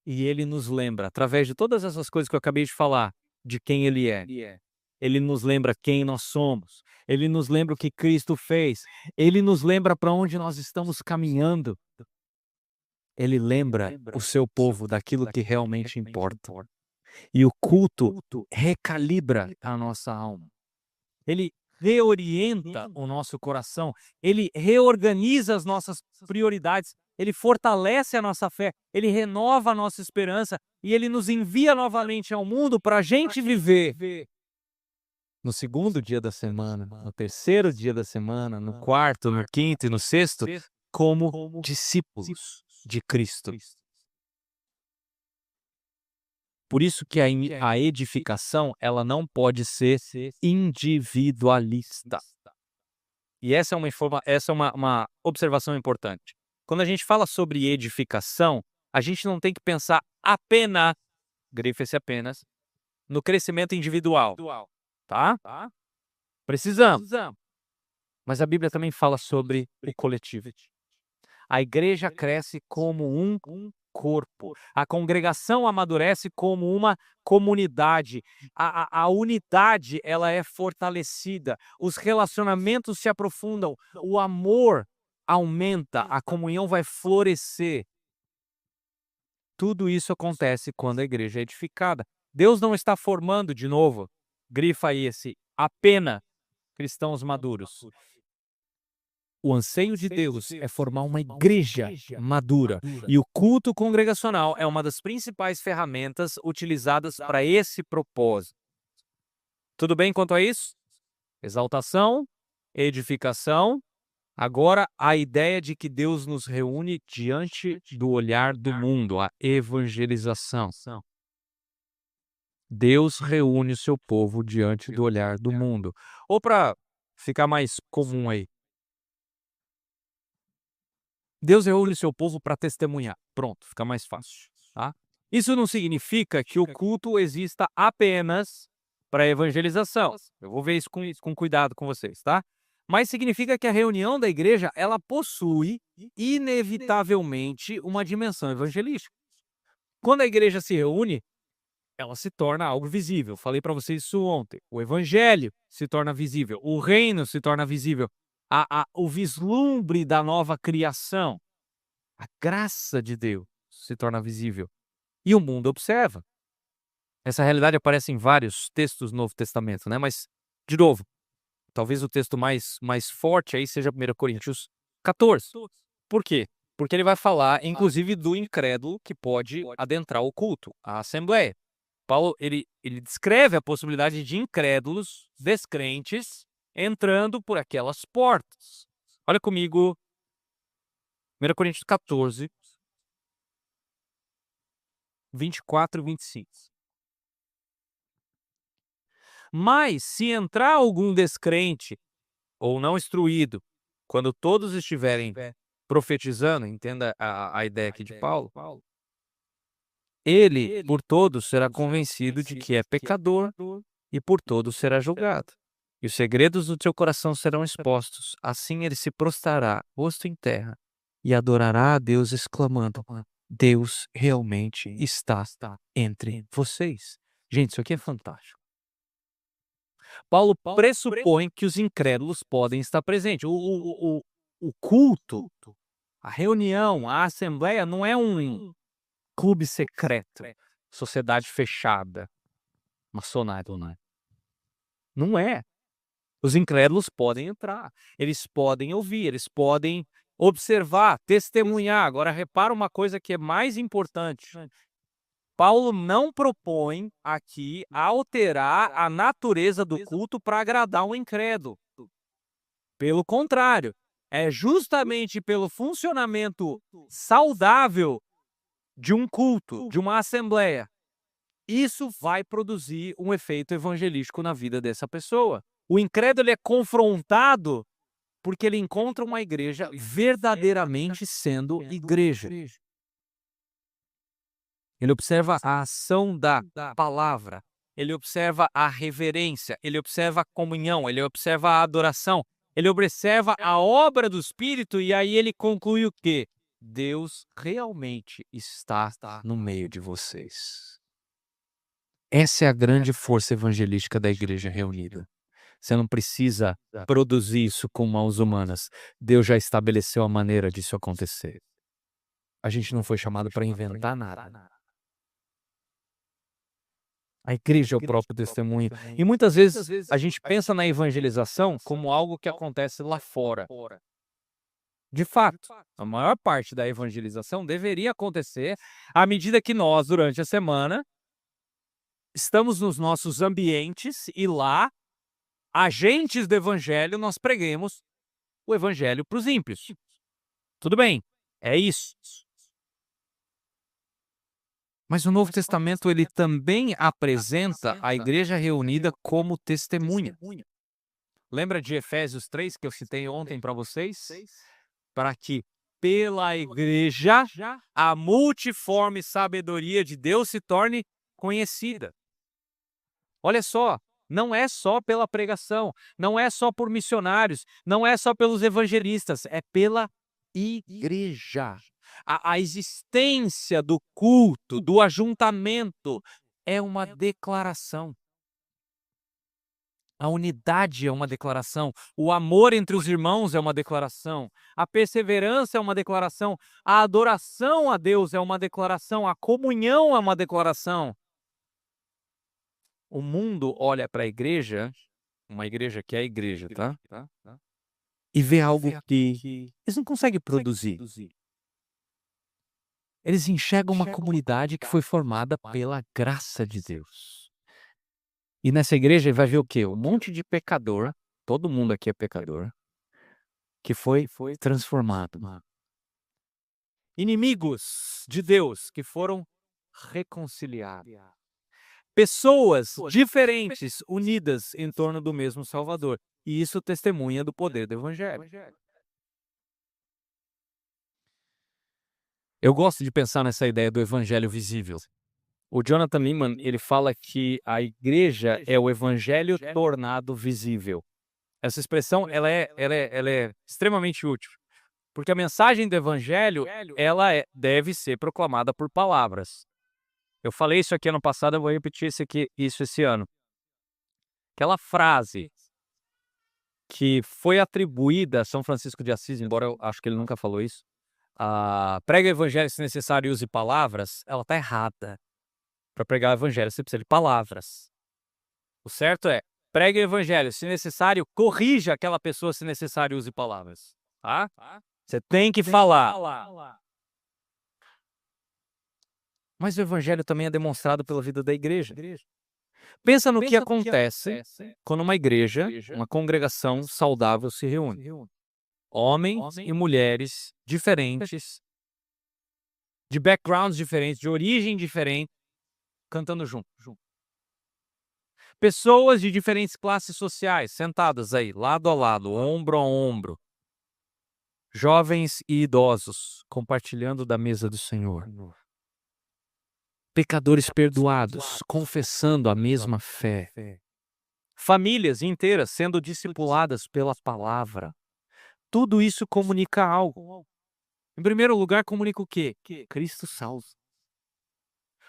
E Ele nos lembra, através de todas essas coisas que eu acabei de falar, de quem Ele é. Ele nos lembra quem nós somos. Ele nos lembra o que Cristo fez. Ele nos lembra para onde nós estamos caminhando. Ele lembra o seu povo daquilo que realmente importa. E o culto recalibra a nossa alma. Ele reorienta o nosso coração. Ele reorganiza as nossas prioridades. Ele fortalece a nossa fé. Ele renova a nossa esperança. E Ele nos envia novamente ao mundo para a gente viver no segundo dia da semana, no terceiro dia da semana, no quarto, no quinto e no sexto, como discípulos de Cristo. Por isso que a edificação, ela não pode ser individualista. E essa é uma observação importante. Quando a gente fala sobre edificação, a gente não tem que pensar apenas, grife-se apenas, no crescimento individual. Tá? Precisamos. Mas a Bíblia também fala sobre o coletivo. A igreja cresce como um corpo. A congregação amadurece como uma comunidade. A unidade, ela é fortalecida. Os relacionamentos se aprofundam. O amor aumenta. A comunhão vai florescer. Tudo isso acontece quando a igreja é edificada. Deus não está formando, de novo, grifa aí apenas cristãos maduros. O anseio de Deus é formar uma igreja madura. E o culto congregacional é uma das principais ferramentas utilizadas para esse propósito. Tudo bem quanto a isso? Exaltação, edificação. Agora, a ideia de que Deus nos reúne diante do olhar do mundo, a evangelização. Deus reúne o seu povo diante do olhar do mundo. Ou para ficar mais comum aí, Deus reúne o seu povo para testemunhar. Pronto, fica mais fácil. Tá? Isso não significa que o culto exista apenas para evangelização. Eu vou ver isso com cuidado com vocês, tá? Mas significa que a reunião da igreja, ela possui, inevitavelmente, uma dimensão evangelística. Quando a igreja se reúne, ela se torna algo visível. Falei para vocês isso ontem. O evangelho se torna visível, o reino se torna visível, o vislumbre da nova criação, a graça de Deus se torna visível. E o mundo observa. Essa realidade aparece em vários textos do Novo Testamento, né? Mas, de novo, talvez o texto mais forte aí seja 1 Coríntios 14. Por quê? Porque ele vai falar, inclusive, do incrédulo que pode adentrar o culto, a assembleia. Paulo, ele descreve a possibilidade de incrédulos, descrentes, entrando por aquelas portas. Olha comigo, 1 Coríntios 14, 24 e 25. Mas, se entrar algum descrente ou não instruído, quando todos estiverem profetizando, entenda a ideia aqui de Paulo, ele, por todos, será convencido de que é pecador e por todos será julgado. E os segredos do seu coração serão expostos. Assim ele se prostrará, rosto em terra, e adorará a Deus, exclamando: Deus realmente está entre vocês. Gente, isso aqui é fantástico. Paulo pressupõe que os incrédulos podem estar presentes. O culto, a reunião, a assembleia não é um clube secreto, sociedade fechada, maçonário, não é? Não é. Os incrédulos podem entrar, eles podem ouvir, eles podem observar, testemunhar. Agora, repara uma coisa que é mais importante. Paulo não propõe aqui alterar a natureza do culto para agradar um incrédulo. Pelo contrário, é justamente pelo funcionamento saudável de um culto, de uma assembleia. Isso vai produzir um efeito evangelístico na vida dessa pessoa. O incrédulo ele é confrontado porque ele encontra uma igreja verdadeiramente sendo igreja. Ele observa a ação da palavra, ele observa a reverência, ele observa a comunhão, ele observa a adoração, ele observa a obra do Espírito e aí ele conclui o quê? Deus realmente está no meio de vocês. Essa é a grande força evangelística da igreja reunida. Você não precisa produzir isso com mãos humanas. Deus já estabeleceu a maneira disso acontecer. A gente não foi chamado para inventar nada. A igreja é o próprio testemunho. E muitas vezes a gente pensa na evangelização como algo que acontece lá fora. De fato, a maior parte da evangelização deveria acontecer à medida que nós, durante a semana, estamos nos nossos ambientes e lá, agentes do evangelho, nós preguemos o evangelho para os ímpios. Tudo bem, é isso. Mas o Novo Testamento ele também apresenta a igreja reunida como testemunha. Lembra de Efésios 3 que eu citei ontem para vocês? Para que pela igreja a multiforme sabedoria de Deus se torne conhecida. Olha só, não é só pela pregação, não é só por missionários, não é só pelos evangelistas, é pela igreja. A existência do culto, do ajuntamento, é uma declaração. A unidade é uma declaração, o amor entre os irmãos é uma declaração, a perseverança é uma declaração, a adoração a Deus é uma declaração, a comunhão é uma declaração. O mundo olha para a igreja, uma igreja que é a igreja, tá? E vê algo que eles não conseguem produzir. Eles enxergam uma comunidade que foi formada pela graça de Deus. E nessa igreja ele vai ver o quê? Um monte de pecador, todo mundo aqui é pecador, que foi transformado. Inimigos de Deus que foram reconciliados. Pessoas diferentes, unidas em torno do mesmo Salvador. E isso testemunha do poder do Evangelho. Eu gosto de pensar nessa ideia do Evangelho visível. O Jonathan Leeman, ele fala que a igreja é o Evangelho tornado visível. Essa expressão ela é extremamente útil. Porque a mensagem do Evangelho deve ser proclamada por palavras. Eu falei isso aqui ano passado, eu vou repetir isso esse ano. Aquela frase que foi atribuída a São Francisco de Assis, embora eu acho que ele nunca falou isso, "Prega o evangelho se necessário e use palavras", ela tá errada. Para pregar o evangelho você precisa de palavras. O certo é, pregue o evangelho, se necessário, corrija aquela pessoa, se necessário, use palavras, tá? Você tem que falar. Mas o evangelho também é demonstrado pela vida da igreja. Pensa no que acontece quando uma igreja, uma congregação saudável se reúne. Homens e mulheres diferentes, de backgrounds diferentes, de origem diferente, cantando junto. Pessoas de diferentes classes sociais, sentadas aí, lado a lado, ombro a ombro. Jovens e idosos, compartilhando da mesa do Senhor. Pecadores perdoados, confessando a mesma fé. Famílias inteiras sendo discipuladas pela palavra. Tudo isso comunica algo. Em primeiro lugar, comunica o quê? Cristo salva.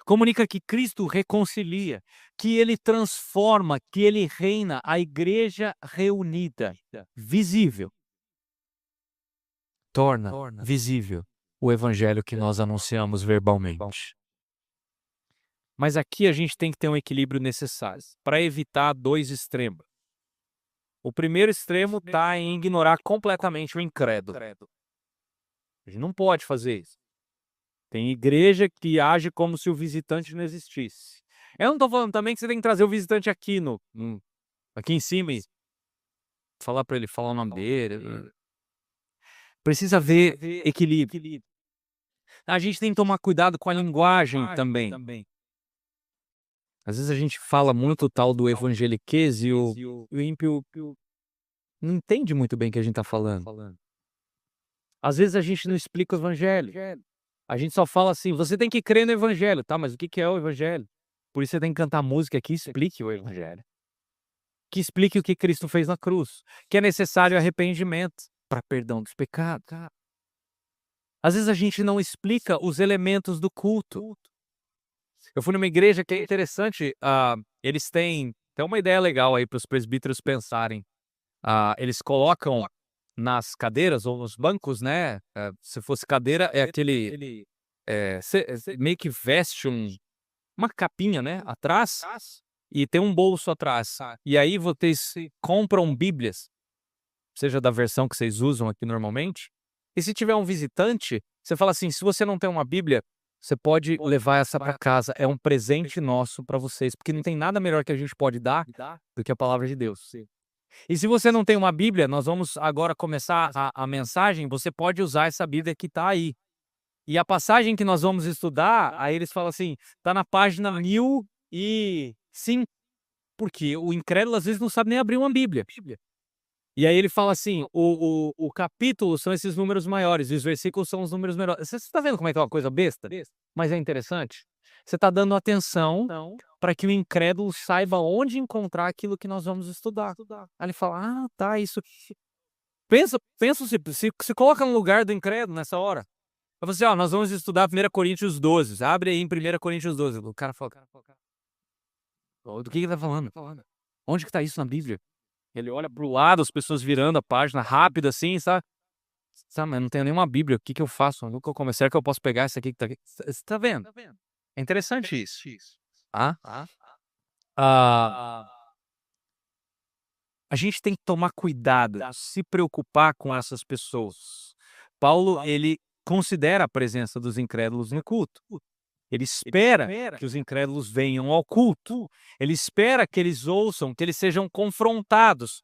Comunica que Cristo reconcilia, que Ele transforma, que Ele reina, a igreja reunida, visível. Torna visível o evangelho que nós anunciamos verbalmente. Mas aqui a gente tem que ter um equilíbrio necessário para evitar dois extremos. O primeiro extremo está em ignorar completamente o incrédulo. A gente não pode fazer isso. Tem igreja que age como se o visitante não existisse. Eu não estou falando também que você tem que trazer o visitante aqui aqui em cima e falar para ele falar o nome dele. Precisa haver equilíbrio. A gente tem que tomar cuidado com a linguagem também. Às vezes a gente fala muito o tal do evangeliquez e o ímpio não entende muito bem o que a gente está falando. Às vezes a gente não explica o evangelho. A gente só fala assim, você tem que crer no evangelho, tá? Mas o que é o evangelho? Por isso você tem que cantar música que explique o evangelho. Que explique o que Cristo fez na cruz. Que é necessário arrependimento para perdão dos pecados. Às vezes a gente não explica os elementos do culto. Eu fui numa igreja que é interessante, eles têm uma ideia legal aí para os presbíteros pensarem. Eles colocam nas cadeiras ou nos bancos, né? Se fosse cadeira, é aquele meio que veste uma capinha, né? Atrás e tem um bolso atrás. E aí vocês compram Bíblias, seja da versão que vocês usam aqui normalmente. E se tiver um visitante, você fala assim: se você não tem uma Bíblia, você pode levar essa para casa. É um presente nosso para vocês, porque não tem nada melhor que a gente pode dar do que a palavra de Deus. E se você não tem uma Bíblia, nós vamos agora começar a mensagem, você pode usar essa Bíblia que está aí. E a passagem que nós vamos estudar, aí eles falam assim, está na página 1005, porque o incrédulo às vezes não sabe nem abrir uma Bíblia. E aí ele fala assim, o capítulo são esses números maiores, e os versículos são os números menores. Você está vendo como é que é uma coisa besta? Mas é interessante. Você está dando atenção para que o incrédulo saiba onde encontrar aquilo que nós vamos estudar. Aí ele fala, tá, isso aqui. Pensa se coloca no lugar do incrédulo nessa hora. Você, nós vamos estudar 1 Coríntios 12. Abre aí em 1 Coríntios 12. O cara fala, do que ele está falando? Onde que está isso na Bíblia? Ele olha pro lado, as pessoas virando a página rápida assim, sabe? Mas não tenho nenhuma Bíblia, o que eu faço? Nunca comecei, será que eu posso pegar essa aqui que tá aqui? Você tá vendo? É interessante isso. A gente tem que tomar cuidado, se preocupar com essas pessoas. Paulo, ele considera a presença dos incrédulos no culto. Ele espera que os incrédulos venham ao culto. Ele espera que eles ouçam, que eles sejam confrontados.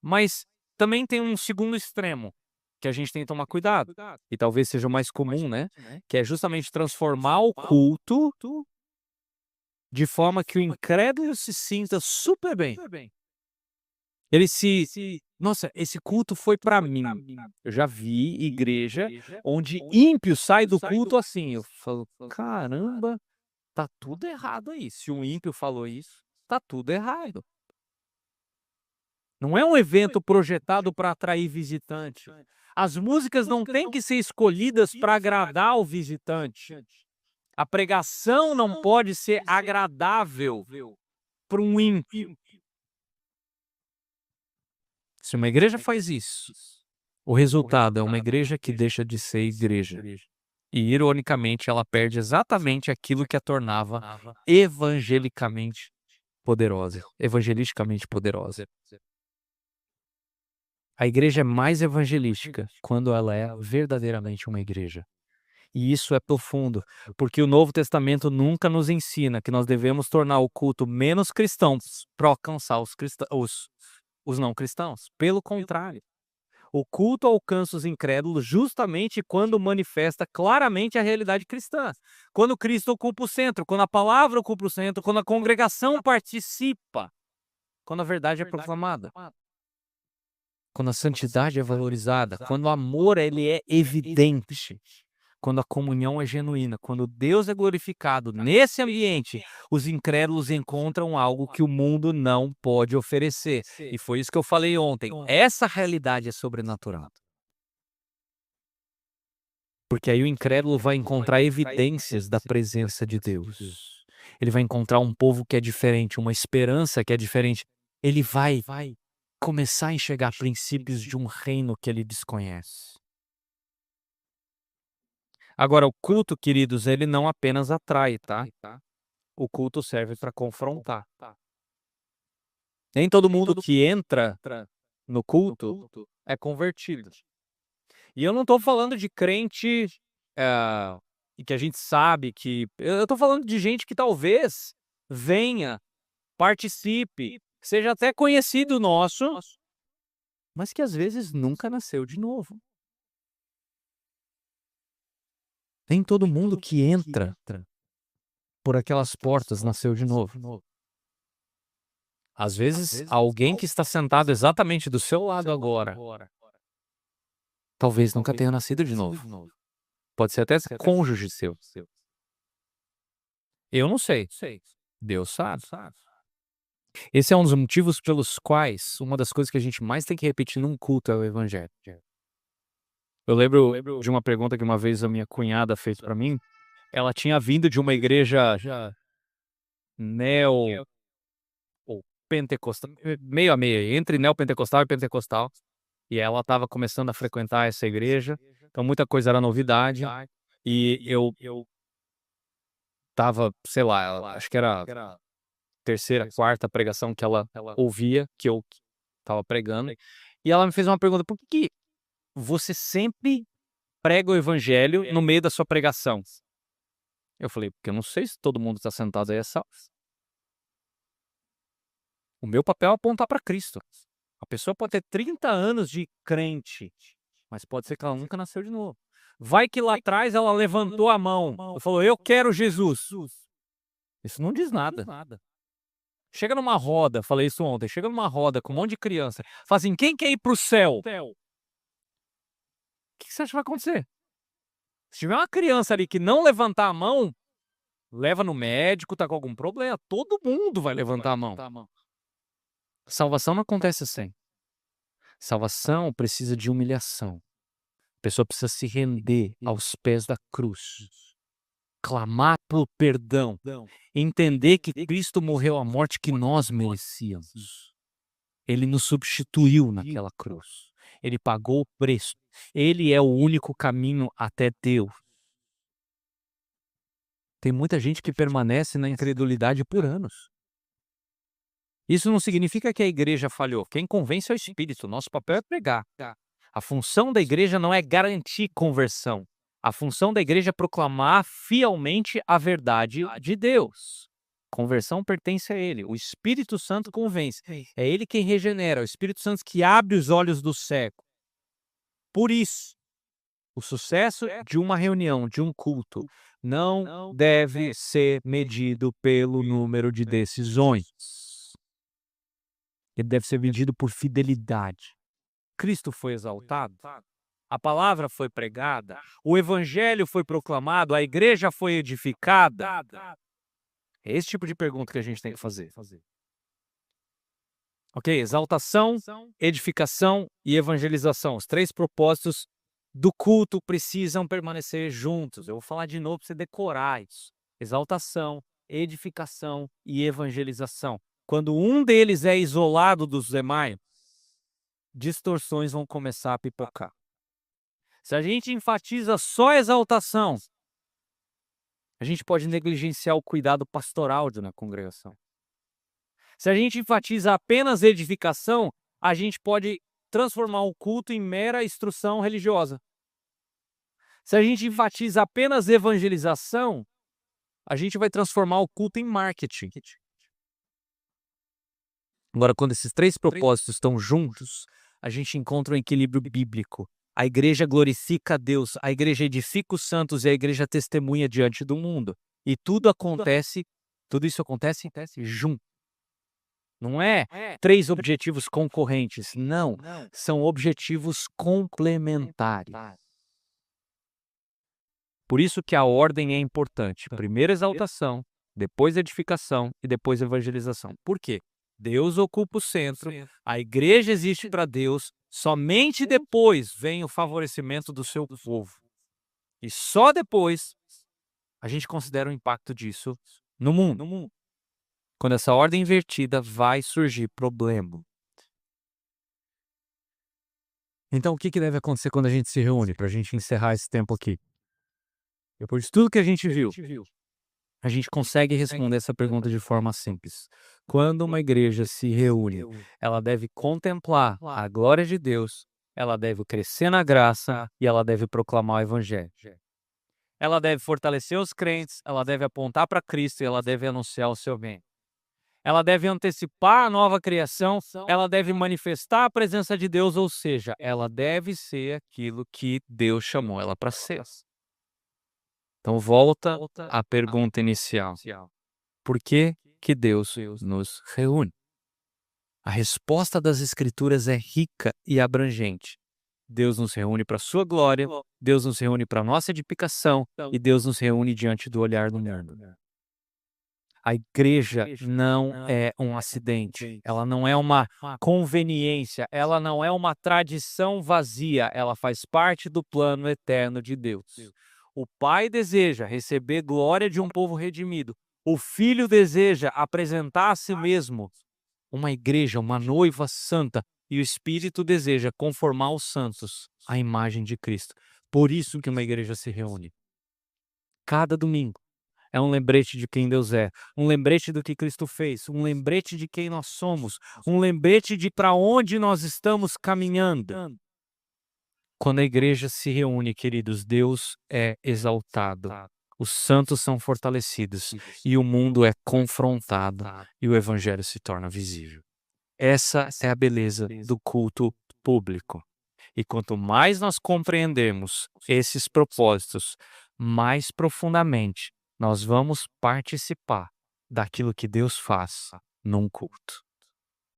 Mas também tem um segundo extremo que a gente tem que tomar cuidado. E talvez seja o mais comum, né? Que é justamente transformar o culto de forma que o incrédulo se sinta super bem. Ele nossa, esse culto foi para mim. Eu já vi igreja onde ímpio sai do culto assim. Eu falo, caramba, tá tudo errado aí. Se um ímpio falou isso, tá tudo errado. Não é um evento projetado para atrair visitante. As músicas não têm que ser escolhidas para agradar o visitante. A pregação não pode ser agradável para um ímpio. Se uma igreja faz isso, o resultado é uma igreja que deixa de ser igreja. E, ironicamente, ela perde exatamente aquilo que a tornava evangelicamente poderosa, evangelisticamente poderosa. A igreja é mais evangelística quando ela é verdadeiramente uma igreja. E isso é profundo, porque o Novo Testamento nunca nos ensina que nós devemos tornar o culto menos cristão para alcançar os não cristãos. Pelo contrário, o culto alcança os incrédulos justamente quando manifesta claramente a realidade cristã. Quando Cristo ocupa o centro, quando a palavra ocupa o centro, quando a congregação participa, quando a verdade é proclamada. Quando a santidade é valorizada, quando o amor ele é evidente, quando a comunhão é genuína, quando Deus é glorificado nesse ambiente, os incrédulos encontram algo que o mundo não pode oferecer. E foi isso que eu falei ontem. Essa realidade é sobrenatural. Porque aí o incrédulo vai encontrar evidências da presença de Deus. Ele vai encontrar um povo que é diferente, uma esperança que é diferente. Ele vai começar a enxergar princípios de um reino que ele desconhece. Agora, o culto, queridos, ele não apenas atrai, tá? O culto serve para confrontar. Nem todo mundo que entra no culto é convertido. E eu não estou falando de crente e que a gente sabe que... Eu estou falando de gente que talvez venha, participe, seja até conhecido nosso, mas que às vezes nunca nasceu de novo. Nem todo mundo que entra por aquelas portas nasceu de novo. Às vezes, alguém que está sentado exatamente do seu lado agora, talvez nunca tenha nascido de novo. Pode ser até cônjuge seu. Eu não sei. Deus sabe. Esse é um dos motivos pelos quais uma das coisas que a gente mais tem que repetir num culto é o evangelho. Eu lembro de uma pergunta que uma vez a minha cunhada fez para mim. Ela tinha vindo de uma igreja neo ou pentecostal, meio a meio, entre neopentecostal e pentecostal. E ela estava começando a frequentar essa igreja, então muita coisa era novidade. E eu estava, sei lá, acho que era a terceira, quarta pregação que ela ouvia, que eu estava pregando. E ela me fez uma pergunta: por que você sempre prega o evangelho no meio da sua pregação? Eu falei: porque eu não sei se todo mundo está sentado aí é salvo. O meu papel é apontar para Cristo. A pessoa pode ter 30 anos de crente, mas pode ser que ela nunca nasceu de novo. Vai que lá atrás ela levantou a mão e falou: eu quero Jesus. Isso não diz nada. Chega numa roda, falei isso ontem, chega numa roda com um monte de criança, fala assim: quem quer ir pro céu? O que você acha que vai acontecer? Se tiver uma criança ali que não levantar a mão, leva no médico, tá com algum problema, todo mundo vai levantar a mão. Salvação não acontece assim. Salvação precisa de humilhação. A pessoa precisa se render aos pés da cruz, clamar por perdão, entender que Cristo morreu a morte que nós merecíamos. Ele nos substituiu naquela cruz. Ele pagou o preço. Ele é o único caminho até Deus. Tem muita gente que permanece na incredulidade por anos. Isso não significa que a igreja falhou. Quem convence é o Espírito. Nosso papel é pregar. A função da igreja não é garantir conversão. A função da igreja é proclamar fielmente a verdade de Deus. Conversão pertence a Ele. O Espírito Santo convence. É Ele quem regenera. É o Espírito Santo que abre os olhos do cego. Por isso, o sucesso de uma reunião, de um culto, não deve ser medido pelo número de decisões. Ele deve ser medido por fidelidade. Cristo foi exaltado, a palavra foi pregada, o evangelho foi proclamado, a igreja foi edificada. É esse tipo de pergunta que a gente tem que fazer. Ok, exaltação, edificação e evangelização. Os três propósitos do culto precisam permanecer juntos. Eu vou falar de novo para você decorar isso. Exaltação, edificação e evangelização. Quando um deles é isolado dos demais, distorções vão começar a pipocar. Se a gente enfatiza só a exaltação, a gente pode negligenciar o cuidado pastoral na congregação. Se a gente enfatiza apenas edificação, a gente pode transformar o culto em mera instrução religiosa. Se a gente enfatiza apenas evangelização, a gente vai transformar o culto em marketing. Agora, quando esses três propósitos estão juntos, a gente encontra um equilíbrio bíblico. A igreja glorifica a Deus, a igreja edifica os santos e a igreja testemunha diante do mundo. E tudo isso acontece junto. Não é três objetivos concorrentes, não. São objetivos complementares. Por isso que a ordem é importante. Primeiro exaltação, depois edificação e depois evangelização. Por quê? Deus ocupa o centro, a igreja existe para Deus, somente depois vem o favorecimento do seu povo. E só depois a gente considera o impacto disso no mundo. Quando essa ordem invertida, vai surgir problema. Então, o que deve acontecer quando a gente se reúne, para a gente encerrar esse tempo aqui? Depois de tudo que a gente viu, a gente consegue responder essa pergunta de forma simples. Quando uma igreja se reúne, ela deve contemplar a glória de Deus, ela deve crescer na graça e ela deve proclamar o evangelho. Ela deve fortalecer os crentes, ela deve apontar para Cristo e ela deve anunciar o seu bem. Ela deve antecipar a nova criação, ela deve manifestar a presença de Deus, ou seja, ela deve ser aquilo que Deus chamou ela para ser. Então volta à pergunta inicial. Por que Deus nos reúne? A resposta das Escrituras é rica e abrangente. Deus nos reúne para a sua glória, Deus nos reúne para a nossa edificação e Deus nos reúne diante do olhar do mundo. A igreja não é um acidente, ela não é uma conveniência, ela não é uma tradição vazia, ela faz parte do plano eterno de Deus. O Pai deseja receber glória de um povo redimido. O Filho deseja apresentar a si mesmo uma igreja, uma noiva santa, e o Espírito deseja conformar os santos à imagem de Cristo. Por isso que uma igreja se reúne. Cada domingo é um lembrete de quem Deus é, um lembrete do que Cristo fez, um lembrete de quem nós somos, um lembrete de para onde nós estamos caminhando. Quando a igreja se reúne, queridos, Deus é exaltado, os santos são fortalecidos e o mundo é confrontado e o evangelho se torna visível. Essa é a beleza do culto público. E quanto mais nós compreendemos esses propósitos, mais profundamente nós vamos participar daquilo que Deus faz num culto.